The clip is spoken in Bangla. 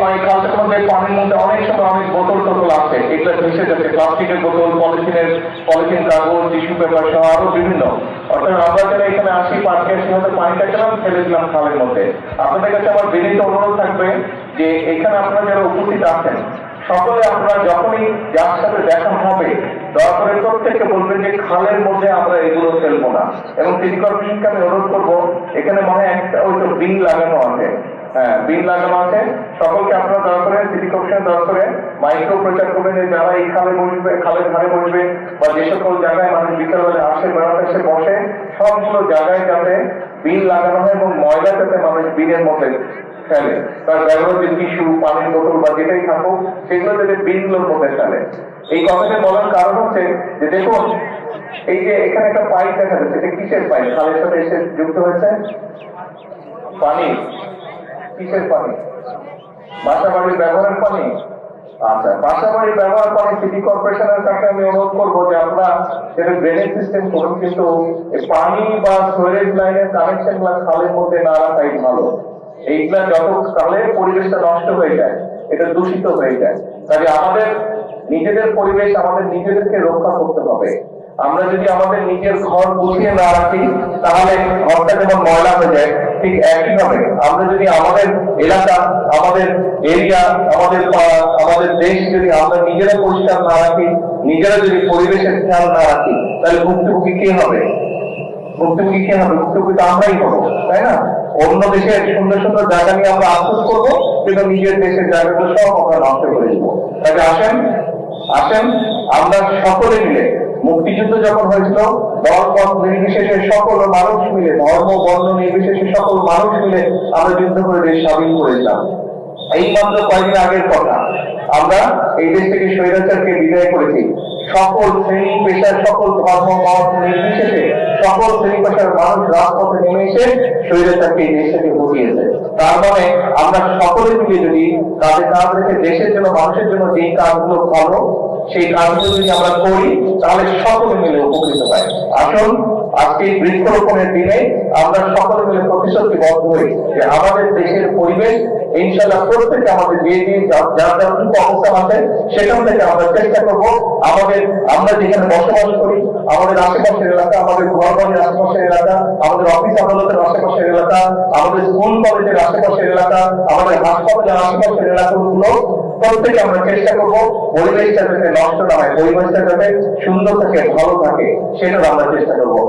অনেক খালটার মধ্যে পানির মধ্যে অনেক সময় অনেক বোতল টোতল আছে, এগুলো ভেসে যাচ্ছে, প্লাস্টিকের বোতল, পলিথিন কাগজ, টিস্যু পেপার সহ আরো বিভিন্ন। অর্থাৎ আমরা যারা এখানে আসি, পার্কে আসি, হয়তো পানিটা কেন ফেলে দিলাম খালের মধ্যে। আপনাদের কাছে আমার বিনীত অনুরোধ থাকবে যে এখানে আপনারা যারা উপস্থিত আছেন সকলে আপনারা যখনই যার সাথে দেখা হবে দয়া করে প্রত্যেককে বলবেন যে খালের মধ্যে আমরা এগুলো ফেলবো না। এবং সিটি কর্পোরেশনকে আমি অনুরোধ করবো, এখানে মনে হয় একটা ওই তো বিল লাগানো আছে, হ্যাঁ বিল লাগানো আছে, সকলকে আপনারা দয়া করে সিটি কর্পোরেশন দয়া করে মাইক্রো প্রচার করবেন যে যারা এই খালে বসবে, খালের ধারে বসবে বা যে সকল জায়গায় মানুষ বিকেলবেলা আসে, বেড়াতে এসে বসে, সবগুলো জায়গায় যাতে বিল লাগানো হয় এবং ময়লা যাতে মানুষ বিলের মধ্যে ফেলে, তার ব্যবহার যে টিস্যু, পানির বোতল বা যেটাই থাকুক সেগুলো যাতে বিনগুলোর মধ্যে ফেলে। এই কথাটা বলার কারণ হচ্ছে যে দেখুন, এই যে এখানে একটা পাইপ দেখা যাচ্ছে, এটা কিসের পাইপ? খালের সাথে এসে যুক্ত হয়েছে পানি। কিসের পানি? বাসা বাড়ির ব্যবহারের পানি। আচ্ছা, বাসা বাড়ির ব্যবহার পানি সিটি কর্পোরেশনের কাছে আমি অনুরোধ করবো যে আমরা সেটা ড্রেনেজ সিস্টেম করুন, কিন্তু পানি বা সুয়ারেজ লাইনের কানেকশন গুলা খালের মধ্যে না রাখাই ভালো। এইগুলা যত কালে পরিবেশটা নষ্ট হয়ে যায়, এটা দূষিত হয়ে যায়। কাজে আমাদের নিজেদের পরিবেশ আমাদের নিজেদেরকে রক্ষা করতে হবে। আমরা যদি আমাদের নিজের ঘর গুছিয়ে না রাখি তাহলে ঘরটা যেমন ময়লা হয়ে যায়, ঠিক একইভাবে আমরা যদি আমাদের এলাকা, আমাদের এরিয়া, আমাদের দেশ যদি আমরা নিজেরা পরিষ্কার না রাখি, নিজেরা যদি পরিবেশের খেয়াল না রাখি, তাহলে ভুক্তভোগী কে হবে? ভুক্তভোগী কে হবে? ভুক্তভোগী তো আমরাই হবো, তাই না? অন্য দেশের সুন্দর সুন্দর জায়গা নিয়ে আমরা আফসোস করবো, কিন্তু নিজের দেশের জায়গাগুলো সব আমরা নষ্ট করে দিব। তাহলে আসেন আমরা সকলে মিলে, মুক্তিযুদ্ধ যখন হয়েছিল দল পথ নির্বিশেষে সকল মানুষ মিলে, ধর্ম বর্ণ নির্বিশেষে সকল মানুষ মিলে আমরা যুদ্ধ করে দেশ স্বাধীন করেছিলাম। এই মাত্র কয়েকদিন আগের কথা, আমরা এই দেশ থেকে স্বৈরাচারকে বিদায় করেছি। সকল শ্রেণী পেশার, সকল ধর্ম মত নির্বিশেষে সকল শ্রেণী পেশার মানুষ রাজপথে নেমে এসে স্বৈরাচারকে এই দেশ থেকে হটিয়েছে। তার মানে আমরা সকলে মিলে যদি কাঁধে কাঁধ রেখে দেশের জন্য, মানুষের জন্য যে কাজগুলো ভালো সেই কাজগুলো যদি আমরা করি তাহলে সকলে মিলে উপকৃত হয়। আসুন আজকে বৃক্ষরোপণের দিনে আমরা সকলে মিলে প্রতিশ্রুতিবদ্ধ হই যে আমাদের দেশের পরিবেশ ইনশাআল্লাহ প্রত্যেকে আমাদের যে যার অবস্থান আছে সেখান থেকে আমরা চেষ্টা করবো আমরা যেখানে বসবাস করি, আমাদের আশেপাশের এলাকা, আমাদের ঘর বাড়ির আশেপাশের এলাকা, আমাদের অফিস আদালতের আশেপাশের এলাকা, আমাদের স্কুল কলেজের আশেপাশের এলাকা, আমাদের হাসপাতালের আশেপাশের এলাকাগুলো প্রত্যেকে আমরা চেষ্টা করবো পরিবেশটা যাতে নষ্ট না হয়, পরিবেশটা যাতে সুন্দর থাকে, ভালো থাকে, সেটার আমরা চেষ্টা করবো।